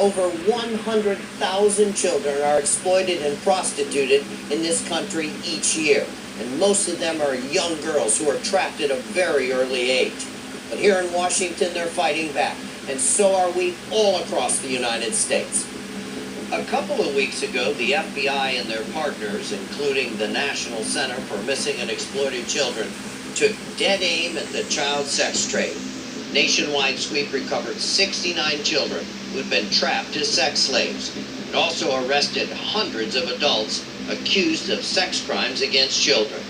Over 100,000 children are exploited and prostituted in this country each year. And most of them are young girls who are trapped at a very early age. But here in Washington, they're fighting back. And so are we all across the United States. A couple of weeks ago, the FBI and their partners, including the National Center for Missing and Exploited Children, took dead aim at the child sex trade. Nationwide sweep recovered 69 children who'd been trapped as sex slaves. It also arrested hundreds of adults accused of sex crimes against children.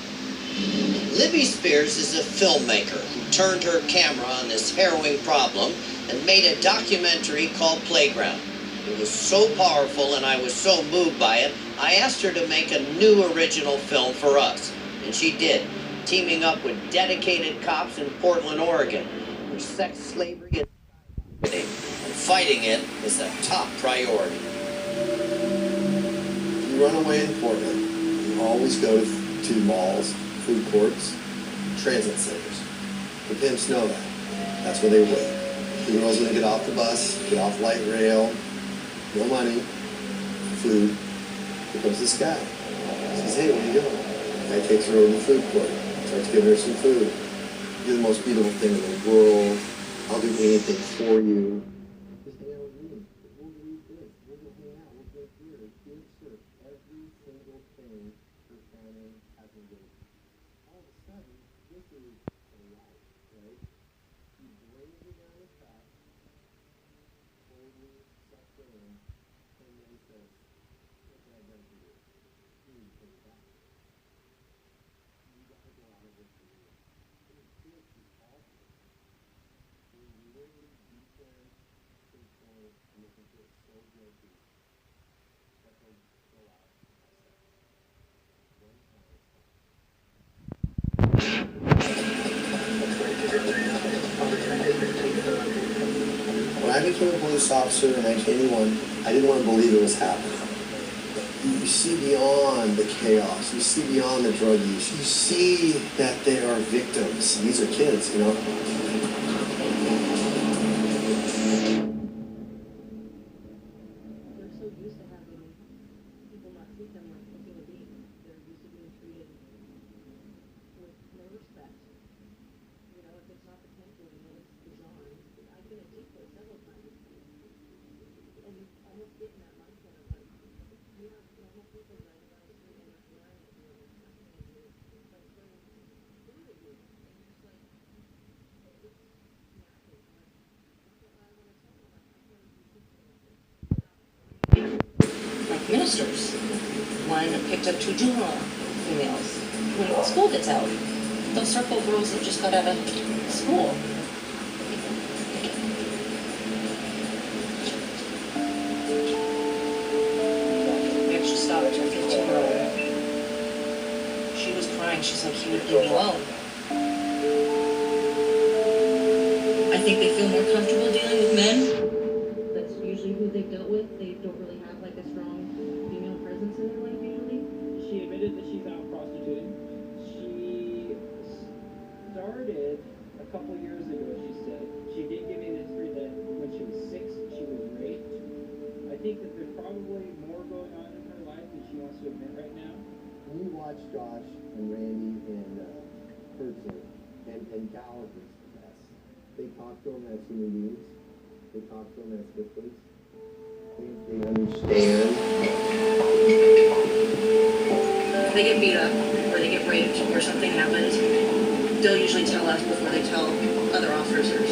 Libby Spears is a filmmaker who turned her camera on this harrowing problem and made a documentary called Playground. It was so powerful and I was so moved by it, I asked her to make a new original film for us. And she did, teaming up with dedicated cops in Portland, Oregon, where sex slavery is skyrocketing, and fighting it is a top priority. If you run away in Portland, you always go to malls, food courts, transit centers. The pimps know that. That's where they wait. The girl's gonna get off the bus, get off light rail, no money, food. Here comes this guy. He says, hey, where you going? The guy takes her over to the food court, starts giving her some food. You're the most beautiful thing in the world. I'll do anything for you. Just hang out with me. We'll do this. We'll go hang out. We'll go here. Gives her every single thing her family hasn't given. All of a sudden, this is a life, right? She brings her down the track, slowly sucks her in, and then says, what can I done for you? Please take it back. You gotta go out of this for you. It feels too awful. We literally beat them to the point and make them feel so guilty that they'll go out and have sex. One time it's fine. When I became a police officer in 1981, I didn't want to believe it was happening. You see beyond the chaos. You see beyond the drug use. You see that they are victims. These are kids, you know. They're so used to having people not treat them like a human being. They're used to being treated with no respect. You know, if it's not the temple, you know, it's bizarre. I've been addicted several times. And almost getting that mindset of like, we have normal people running around the street and not lying at you and there's nothing to do. Like throwing food at you. And you're just like, it's maddening. Like, that's what I want to tell them. Like, I can't do something like this. Like ministers. One picked up 2 juvenile females. When school gets out, those circle girls that just got out of school. We actually stopped her 15-year-old. She was crying. She's like, he would leave me alone. I think they feel more comfortable dealing with men. That's usually who they've dealt with. They don't really have like a strong female presence in their life usually. She admitted that she's out prostituting. She started a couple years ago, she said. She did give me the history that when she was 6, she was raped. I think that there's probably more going on in her life than she wants to admit right now. When you watch Josh and Randy and Kurtzer and Gallagher's the best. They talk to them as human beings. They talk to them as victims. They understand. If they get beat up or they get raped or something happens, they'll usually tell us before they tell other officers.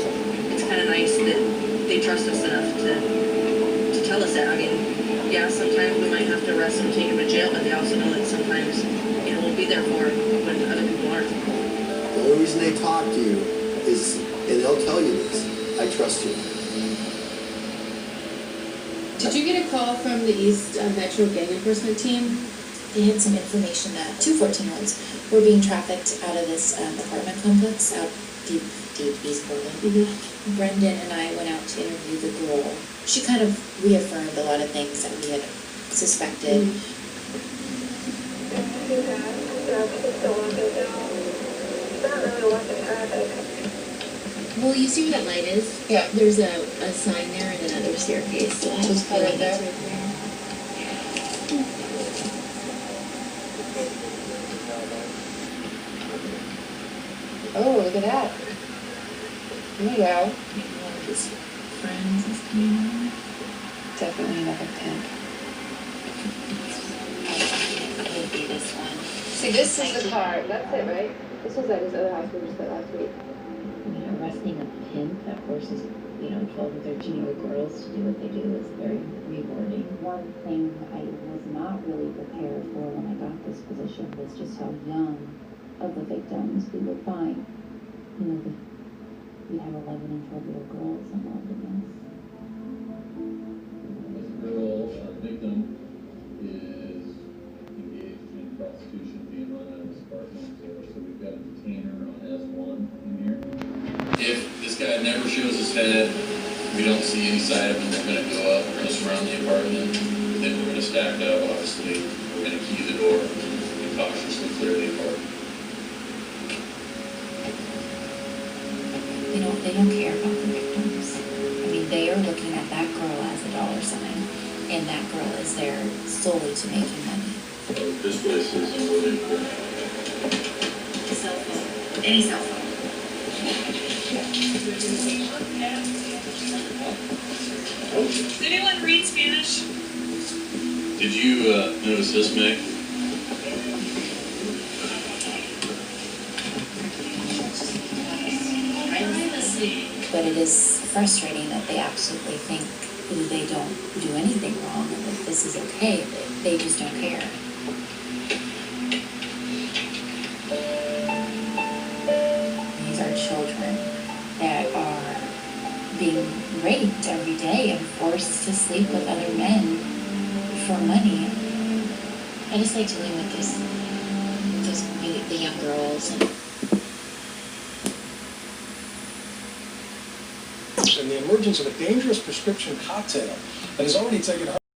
It's kind of nice that they trust us enough to tell us that. I mean, yeah, sometimes we might have to arrest them, take them to jail, but they also know that sometimes, you know, we'll be there for them when other people aren't. The only reason they talk to you is, and they'll tell you this, I trust you. Did you get a call from the East Metro Gang Enforcement Team? They had some information that 2 14-year-olds were being trafficked out of this apartment complex out deep East Portland. Mm-hmm. Brendan and I went out to interview the girl. She kind of reaffirmed a lot of things that we had suspected. Well, you see where that light is? Yeah. There's a sign there and another staircase. So Just put it there. it's right there. Oh, look at that. There you go. His friends is coming on. Definitely another pimp. Would be this one. See, this is the car. That's it, right? This was at his other house we just at last week. I mean, arresting a pimp that forces, 12 and 13-year-old girls to do what they do is very rewarding. One thing I was not really prepared for when I got this position was just how young of the victims we would find. We'd have 11 and 12-year-old girls involved in this. This girl, victim, is engaged in prostitution, being run out of his apartment, so we've got a detainer on S1 in here. If this guy never shows his head, we don't see any side of him, we're gonna go up, we're gonna surround the apartment, then we're gonna stack up, obviously, we're gonna key the door and cautiously clear the apartment. They don't care about the victims. I mean, they are looking at that girl as a dollar sign, and that girl is there solely to making money. This place is really cool. Cell phone, any cell phone. Does anyone read Spanish? Did you notice this, Meg? But it is frustrating that they absolutely think they don't do anything wrong and that this is okay. They just don't care. These are children that are being raped every day and forced to sleep with other men for money. I just like dealing with the young girls and and the emergence of a dangerous prescription cocktail that has already taken